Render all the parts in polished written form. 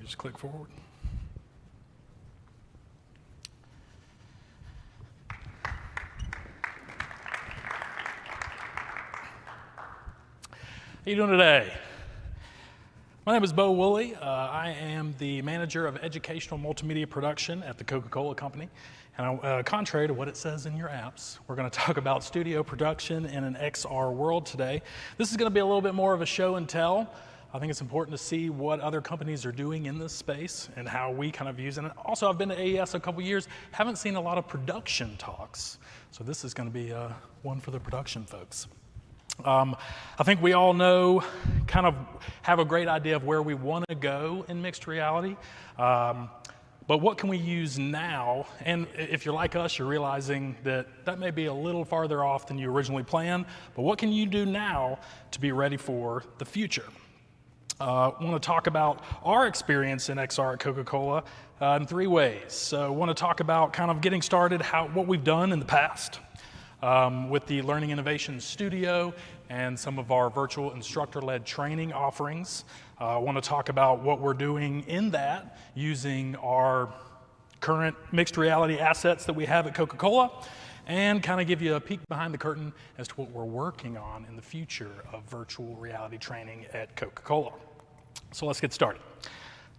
Just click forward. How you doing today? My name is Wooley. I am the manager of educational multimedia production at the Coca-Cola company. And contrary to what it says in your apps, we're going to talk about studio production in an XR world today. This is going to be a little bit more of a show and tell. I think it's important to see what other companies are doing in this space and how we kind of use it. And also, I've been to AES a couple years, haven't seen a lot of production talks. So this is going to be one for the production folks. I think we all know, kind of have a great idea of where we want to go in mixed reality. But what can we use now? And if you're like us, you're realizing that that may be a little farther off than you originally planned. But what can you do now to be ready for the future? I want to talk about our experience in XR at Coca-Cola in three ways. So I want to talk about kind of getting started, what we've done in the past. With the Learning Innovation Studio and some of our virtual instructor-led training offerings. I want to talk about what we're doing in that using our current mixed reality assets that we have at Coca-Cola and kind of give you a peek behind the curtain as to what we're working on in the future of virtual reality training at Coca-Cola. So let's get started.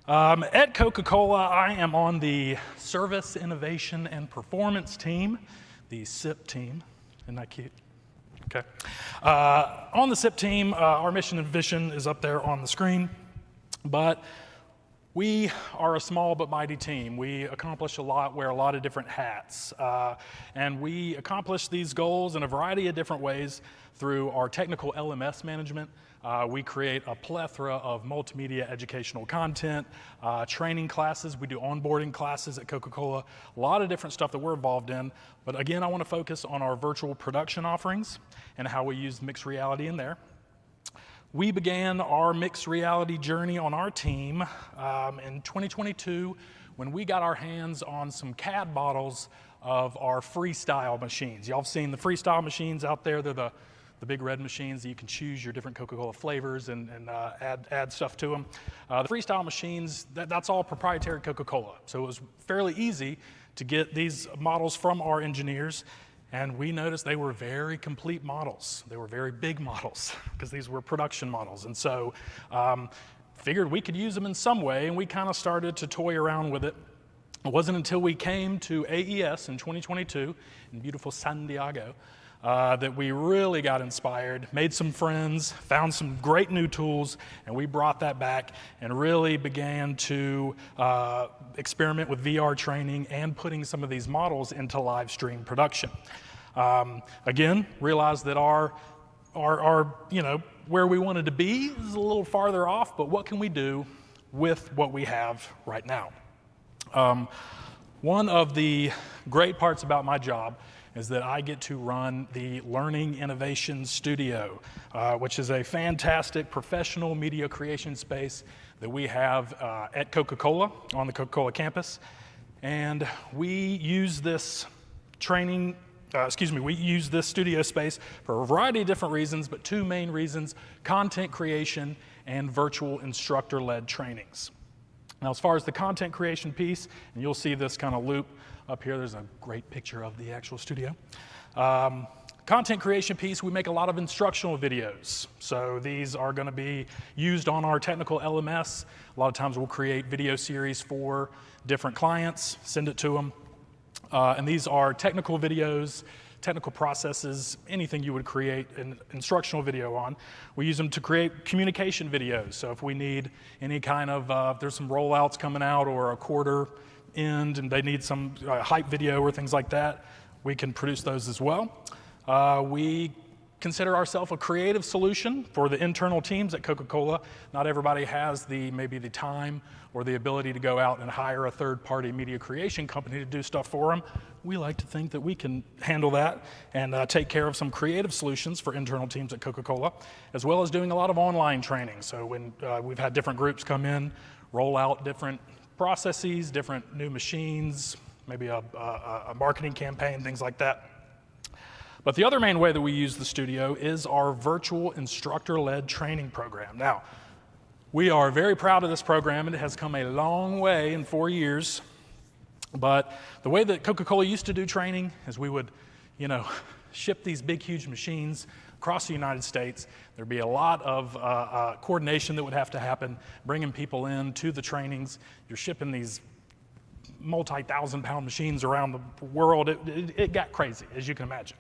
At Coca-Cola, I am on the Service Innovation and Performance team, the SIP team. Isn't that cute? Okay. On the SIP team, our mission and vision is up there on the screen, but we are a small but mighty team. We accomplish a lot, wear a lot of different hats, and we accomplish these goals in a variety of different ways through our technical LMS management. We create a plethora of multimedia educational content, training classes. We do onboarding classes at Coca-Cola, a lot of different stuff that we're involved in. But again, I want to focus on our virtual production offerings and how we use mixed reality in there. We began our mixed reality journey on our team in 2022 when we got our hands on some CAD models of our freestyle machines. Y'all have seen the freestyle machines out there. They're the big red machines that you can choose your different Coca-Cola flavors and add stuff to them. The freestyle machines, that's all proprietary Coca-Cola. So it was fairly easy to get these models from our engineers, and we noticed they were very complete models. They were very big models because these were production models. And so figured we could use them in some way, and we kind of started to toy around with it. It wasn't until we came to AES in 2022 in beautiful San Diego that we really got inspired, made some friends, found some great new tools, and we brought that back and really began to experiment with VR training and putting some of these models into live stream production. Again, realized that our where we wanted to be is a little farther off, but what can we do with what we have right now? One of the great parts about my job is that I get to run the Learning Innovation Studio, which is a fantastic professional media creation space that we have at Coca-Cola, on the Coca-Cola campus. And we use this we use this studio space for a variety of different reasons, but two main reasons: content creation and virtual instructor-led trainings. Now, as far as the content creation piece, and you'll see this kind of loop up here, there's a great picture of the actual studio. Content creation piece, we make a lot of instructional videos. So these are going to be used on our technical LMS. A lot of times we'll create video series for different clients, send it to them. And these are technical videos, technical processes, anything you would create an instructional video on. We use them to create communication videos. So if we need any kind of, there's some rollouts coming out or a quarter end and they need some hype video or things like that, we can produce those as well. We consider ourselves a creative solution for the internal teams at Coca-Cola. Not everybody has maybe the time or the ability to go out and hire a third-party media creation company to do stuff for them. We like to think that we can handle that and take care of some creative solutions for internal teams at Coca-Cola, as well as doing a lot of online training. So when we've had different groups come in, roll out different processes, different new machines, maybe a marketing campaign, things like that. But the other main way that we use the studio is our virtual instructor-led training program. Now, We are very proud of this program, and it has come a long way in 4 years. But the way that Coca-Cola used to do training is we would, ship these big, huge machines across the United States. There'd be a lot of coordination that would have to happen, bringing people in to the trainings. You're shipping these multi-thousand-pound machines around the world. It got crazy, as you can imagine.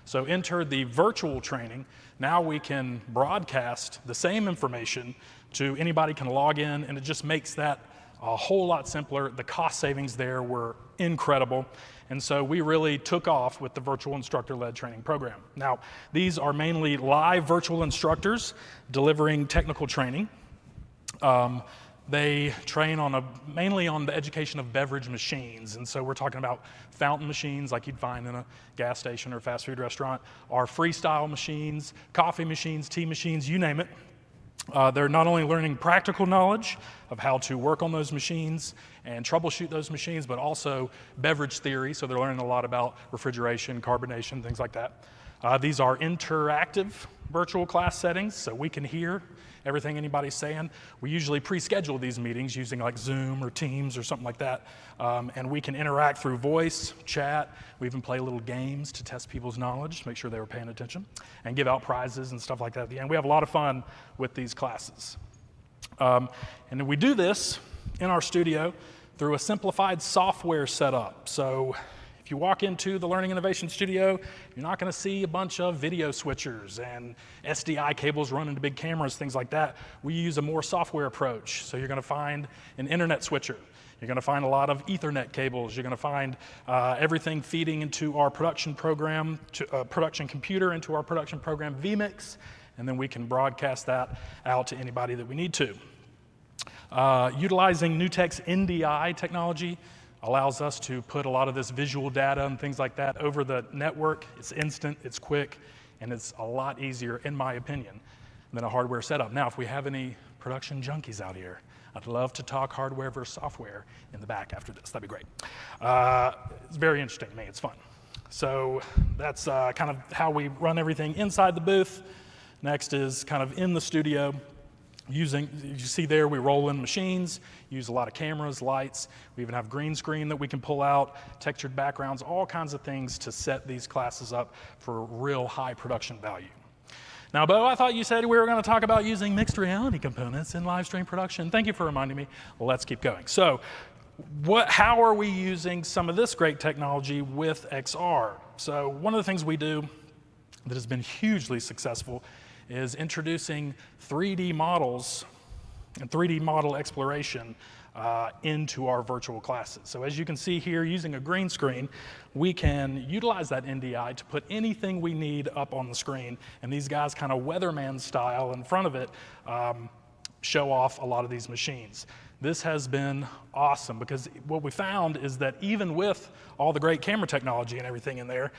So enter the virtual training. Now we can broadcast the same information to anybody can log in, and it just makes that a whole lot simpler. The cost savings there were incredible. And so we really took off with the virtual instructor-led training program. Now, these are mainly live virtual instructors delivering technical training. They train mainly on the education of beverage machines. And so we're talking about fountain machines like you'd find in a gas station or fast food restaurant, or freestyle machines, coffee machines, tea machines, you name it. They're not only learning practical knowledge of how to work on those machines and troubleshoot those machines, but also beverage theory. So they're learning a lot about refrigeration, carbonation, things like that. These are interactive virtual class settings, so we can hear everything anybody's saying. We usually pre-schedule these meetings using like Zoom or Teams or something like that. And we can interact through voice, chat. We even play little games to test people's knowledge, to make sure they were paying attention, and give out prizes and stuff like that at the end. We have a lot of fun with these classes. And then we do this in our studio through a simplified software setup. So if you walk into the Learning Innovation Studio, you're not going to see a bunch of video switchers and SDI cables running to big cameras, things like that. We use a more software approach. So you're going to find an internet switcher. You're going to find a lot of Ethernet cables. You're going to find everything feeding into our production program, production computer into our production program vMix, and then we can broadcast that out to anybody that we need to. Utilizing Newtek's NDI technology allows us to put a lot of this visual data and things like that over the network. It's instant, it's quick, and it's a lot easier, in my opinion, than a hardware setup. Now, if we have any production junkies out here, I'd love to talk hardware versus software in the back after this. That'd be great. It's very interesting to me. It's fun. So that's kind of how we run everything inside the booth. Next is kind of in the studio. You see there, we roll in machines, use a lot of cameras, lights. We even have green screen that we can pull out, textured backgrounds, all kinds of things to set these classes up for real high production value. Now, Bo, I thought you said we were going to talk about using mixed reality components in live stream production. Thank you for reminding me. Well, let's keep going. So how are we using some of this great technology with XR? So one of the things we do that has been hugely successful is introducing 3D models and 3D model exploration into our virtual classes. So as you can see here, using a green screen, we can utilize that NDI to put anything we need up on the screen, and these guys kind of weatherman style in front of it show off a lot of these machines. This has been awesome because what we found is that even with all the great camera technology and everything in there,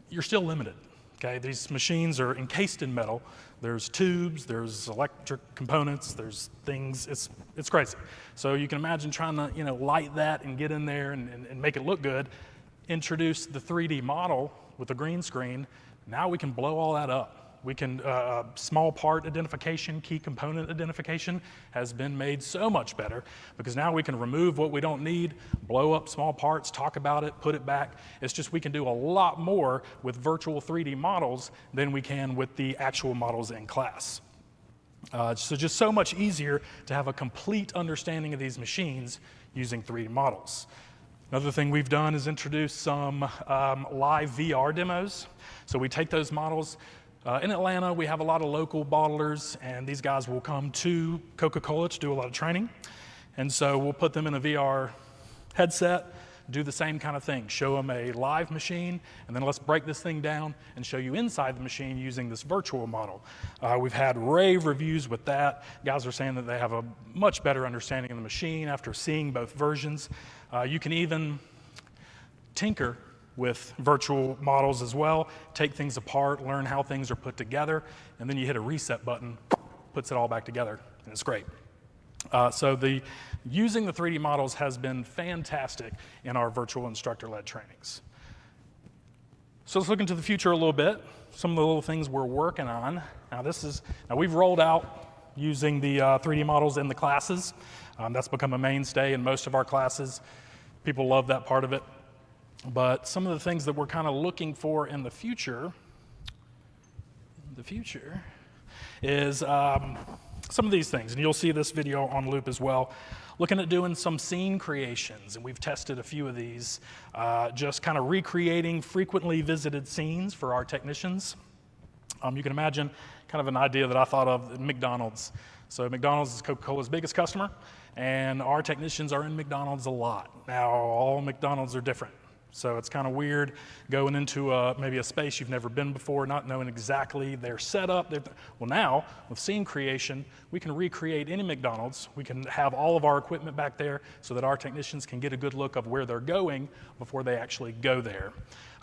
you're still limited. Okay, these machines are encased in metal. There's tubes, there's electric components, there's things, it's crazy. So you can imagine trying to light that and get in there and make it look good. Introduce the 3D model with a green screen. Now we can blow all that up. We can, small part identification, key component identification has been made so much better because now we can remove what we don't need, blow up small parts, talk about it, put it back. It's just we can do a lot more with virtual 3D models than we can with the actual models in class. So just so much easier to have a complete understanding of these machines using 3D models. Another thing we've done is introduce some live VR demos. So we take those models. In Atlanta, we have a lot of local bottlers, and these guys will come to Coca-Cola to do a lot of training. And so we'll put them in a VR headset, do the same kind of thing, show them a live machine, and then let's break this thing down and show you inside the machine using this virtual model. We've had rave reviews with that. Guys are saying that they have a much better understanding of the machine after seeing both versions. You can even tinker with virtual models as well, take things apart, learn how things are put together, and then you hit a reset button, puts it all back together, and it's great. So using the 3D models has been fantastic in our virtual instructor-led trainings. So let's look into the future a little bit, some of the little things we're working on. Now we've rolled out using the 3D models in the classes. That's become a mainstay in most of our classes. People love that part of it. But some of the things that we're kind of looking for in the future is some of these things, and you'll see this video on loop as well. Looking at doing some scene creations, and we've tested a few of these, just kind of recreating frequently visited scenes for our technicians. You can imagine kind of an idea that I thought of, McDonald's. So McDonald's is Coca-Cola's biggest customer, and our technicians are in McDonald's a lot. Now, all McDonald's are different. So it's kind of weird going into maybe a space you've never been before, not knowing exactly their setup. Well, now, with scene creation, we can recreate any McDonald's. We can have all of our equipment back there so that our technicians can get a good look of where they're going before they actually go there.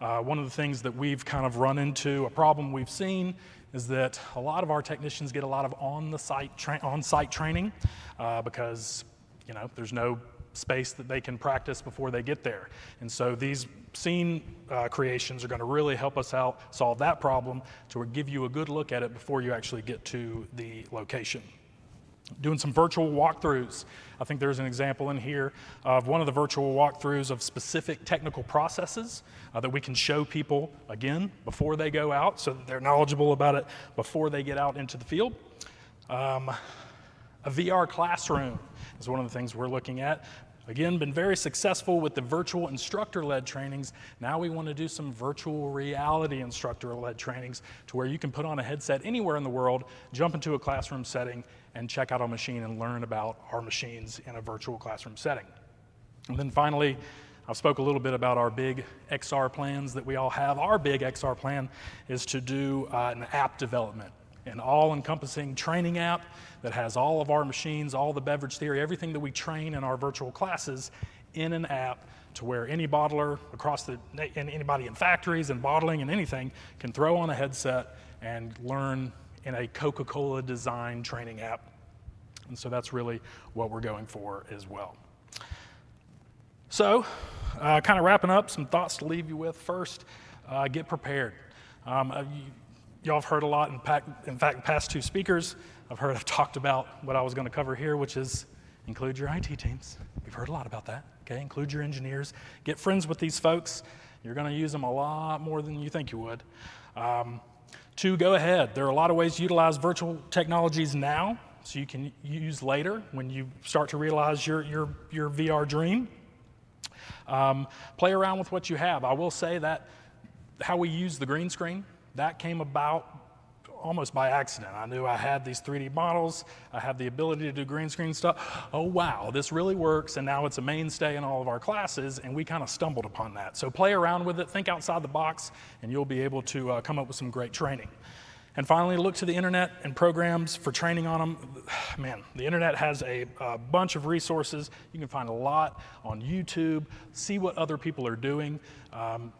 One of the things that we've kind of run into, a problem we've seen, is that a lot of our technicians get a lot of on-site training because, you know, there's no space that they can practice before they get there. And so these scene creations are going to really help us out solve that problem to give you a good look at it before you actually get to the location. Doing some virtual walkthroughs. I think there's an example in here of one of the virtual walkthroughs of specific technical processes that we can show people, again, before they go out so that they're knowledgeable about it before they get out into the field. A VR classroom is one of the things we're looking at. Again, been very successful with the virtual instructor-led trainings. Now we want to do some virtual reality instructor-led trainings to where you can put on a headset anywhere in the world, jump into a classroom setting, and check out a machine and learn about our machines in a virtual classroom setting. And then finally, I spoke a little bit about our big XR plans that we all have. Our big XR plan is to do an app development, an all-encompassing training app that has all of our machines, all the beverage theory, everything that we train in our virtual classes in an app to where any bottler and anybody in factories and bottling and anything can throw on a headset and learn in a Coca-Cola design training app. And so that's really what we're going for as well. So, kind of wrapping up, some thoughts to leave you with. First, get prepared. Y'all have heard a lot, in fact, past two speakers, I've talked about what I was going to cover here, which is include your IT teams. We've heard a lot about that, okay? Include your engineers. Get friends with these folks. You're going to use them a lot more than you think you would. Two, go ahead. There are a lot of ways to utilize virtual technologies now, so you can use later when you start to realize your VR dream. Play around with what you have. I will say that how we use the green screen, that came about almost by accident. I knew I had these 3D models. I have the ability to do green screen stuff. Oh, wow, this really works, and now it's a mainstay in all of our classes, and we kind of stumbled upon that. So play around with it, think outside the box, and you'll be able to come up with some great training. And finally, look to the internet and programs for training on them. Man, the internet has a bunch of resources. You can find a lot on YouTube. See what other people are doing.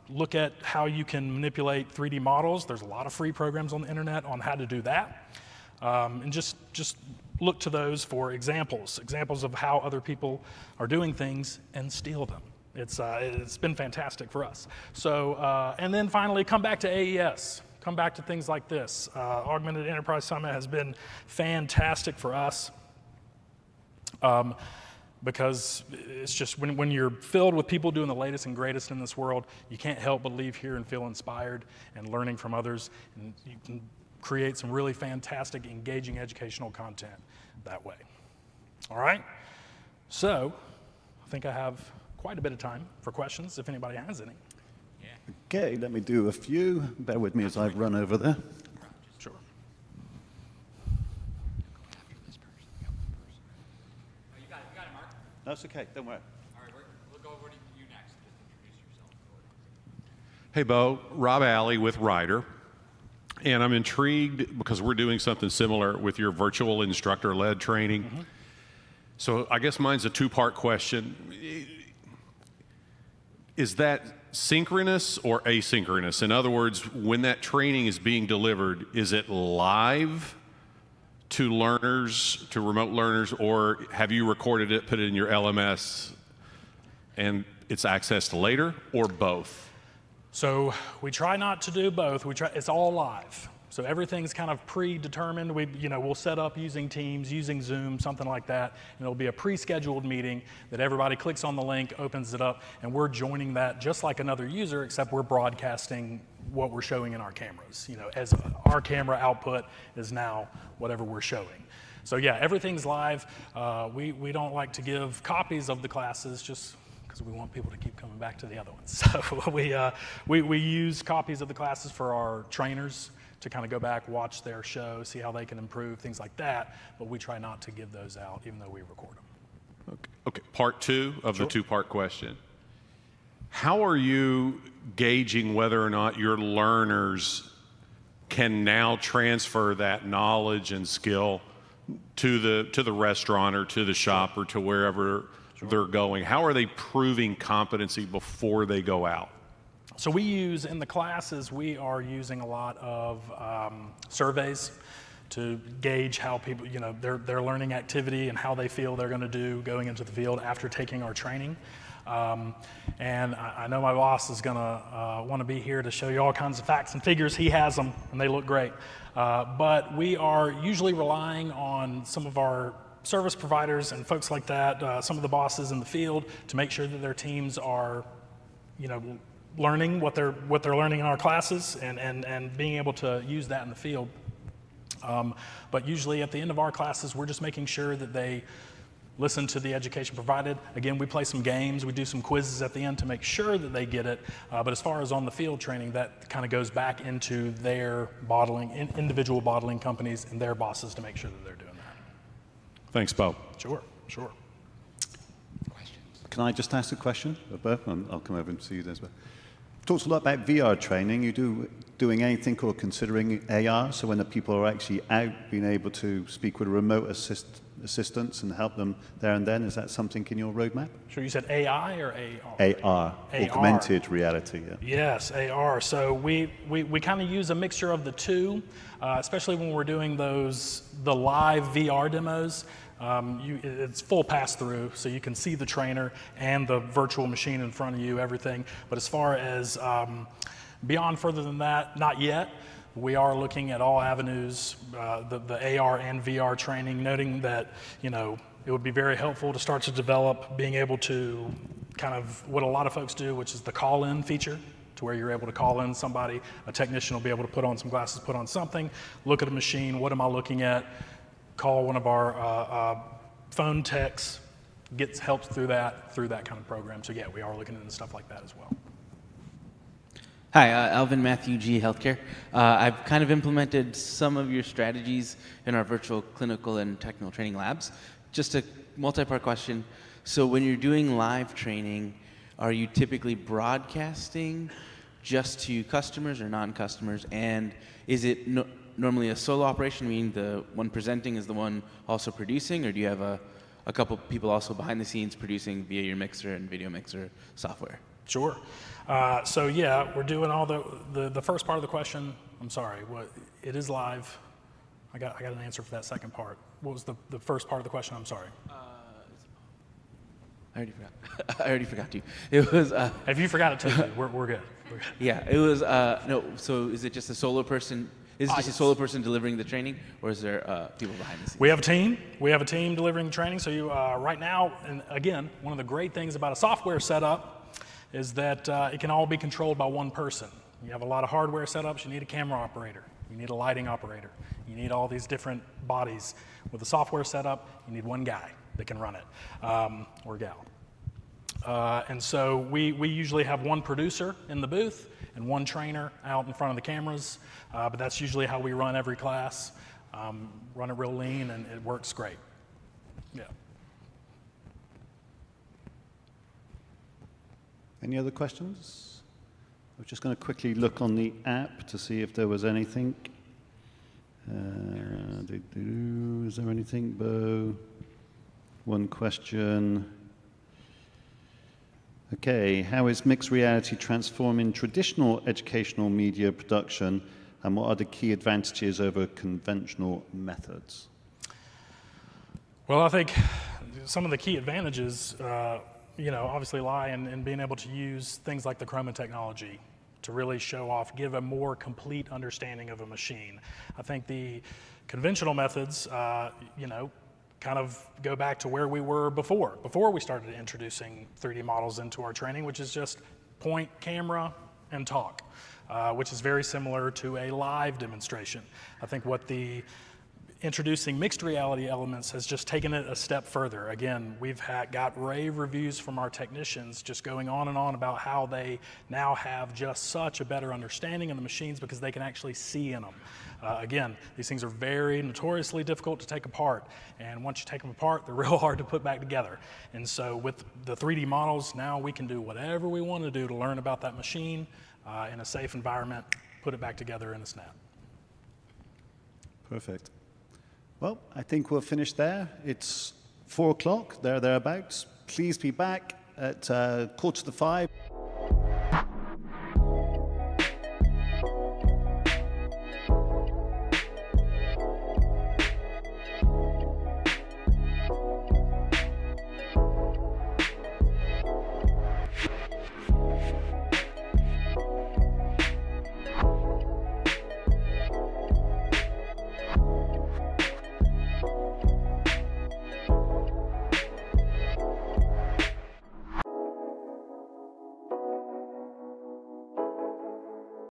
Look at how you can manipulate 3D models. There's a lot of free programs on the internet on how to do that. And just look to those for examples of how other people are doing things and steal them. It's been fantastic for us. So, and then finally, come back to AES. Come back to things like this. Augmented Enterprise Summit has been fantastic for us because it's just when you're filled with people doing the latest and greatest in this world, you can't help but leave here and feel inspired and learning from others, and you can create some really fantastic, engaging educational content that way. All right? So I think I have quite a bit of time for questions if anybody has any. Okay, let me do a few. Bear with me as I run over there. Sure. You got it, Mark. That's okay, don't worry. All right, we'll go over to you next. Just introduce yourself. Hey, Bo. Rob Alley with Ryder. And I'm intrigued because we're doing something similar with your virtual instructor-led training. Mm-hmm. So I guess mine's a two-part question. Is that synchronous or asynchronous? In other words, when that training is being delivered, is it live to learners, to remote learners, or have you recorded it, put it in your LMS, and it's accessed later, or both? So we try not to do both. It's all live. So everything's kind of predetermined. We'll set up using Teams, using Zoom, something like that, and it'll be a pre-scheduled meeting that everybody clicks on the link, opens it up, and we're joining that just like another user, except we're broadcasting what we're showing in our cameras. As our camera output is now whatever we're showing. So yeah, everything's live. We don't like to give copies of the classes just because we want people to keep coming back to the other ones. So we use copies of the classes for our trainers to kind of go back, watch their show, see how they can improve, things like that. But we try not to give those out, even though we record them. Okay. Part 2 of the two-part question. How are you gauging whether or not your learners can now transfer that knowledge and skill to the restaurant or to the shop or to wherever they're going? How are they proving competency before they go out? So in the classes, we are using a lot of surveys to gauge how people, their learning activity and how they feel they're going to do going into the field after taking our training. And I know my boss is going to want to be here to show you all kinds of facts and figures. He has them, and they look great. But we are usually relying on some of our service providers and folks like that, some of the bosses in the field, to make sure that their teams are, learning what they're learning in our classes and being able to use that in the field. But usually at the end of our classes, we're just making sure that they listen to the education provided. Again, we play some games, we do some quizzes at the end to make sure that they get it. But as far as on the field training, that kind of goes back into their individual bottling companies and their bosses to make sure that they're doing that. Thanks, Bo. Sure. Can I just ask a question? I'll come over and see you there as well. Talked a lot about VR training. You doing anything or considering AR? So when the people are actually out, being able to speak with a remote assistants and help them there and then, is that something in your roadmap? Sure. You said AI or AR? AR, augmented reality. Yeah. Yes, AR. So we kind of use a mixture of the two, especially when we're doing the live VR demos. It's full pass-through, so you can see the trainer and the virtual machine in front of you, everything. But as far as beyond further than that, not yet. We are looking at all avenues, the AR and VR training, noting that, it would be very helpful to start to develop being able to kind of what a lot of folks do, which is the call-in feature, to where you're able to call in somebody, a technician will be able to put on some glasses, put on something, look at a machine, what am I looking at, call one of our phone techs, gets help through that kind of program. So yeah, we are looking into stuff like that as well. Hi, Alvin Matthew G. Healthcare. I've kind of implemented some of your strategies in our virtual clinical and technical training labs. Just a multi-part question. So when you're doing live training, are you typically broadcasting just to customers or non-customers? And is it normally a solo operation, meaning the one presenting is the one also producing, or do you have a couple people also behind the scenes producing via your mixer and video mixer software? Sure. So yeah, we're doing all the first part of the question. I'm sorry, it is live. I got an answer for that second part. What was the first part of the question? I'm sorry. I already forgot. I already forgot you. It was. If you forgot it too, we're good. We're good. Yeah, it was. No. So is it just a solo person? Is it just a solo person delivering the training, or is there people behind the scenes? We have a team. We have a team delivering the training. So you right now, and again, one of the great things about a software setup is that it can all be controlled by one person. You have a lot of hardware setups. You need a camera operator. You need a lighting operator. You need all these different bodies. With a software setup, you need one guy that can run it, or gal. And so we usually have one producer in the booth and one trainer out in front of the cameras, but that's usually how we run every class. Run it real lean, and it works great. Yeah. Any other questions? I was just going to quickly look on the app to see if there was anything. Is there anything, Bo? One question. Okay, how is mixed reality transforming traditional educational media production, and what are the key advantages over conventional methods? Well, I think some of the key advantages, obviously lie in being able to use things like the chroma technology to really show off, give a more complete understanding of a machine. I think the conventional methods, you know, kind of go back to where we were before we started introducing 3D models into our training, which is just point, camera, and talk, which is very similar to a live demonstration. I think what the introducing mixed reality elements has just taken it a step further. Again, we've got rave reviews from our technicians just going on and on about how they now have just such a better understanding of the machines because they can actually see in them. Again, these things are very notoriously difficult to take apart, and once you take them apart, they're real hard to put back together. And so with the 3D models, now we can do whatever we want to do to learn about that machine in a safe environment, put it back together in a snap. Perfect. Well, I think we'll finish there. It's 4 o'clock, thereabouts. Please be back at 4:45.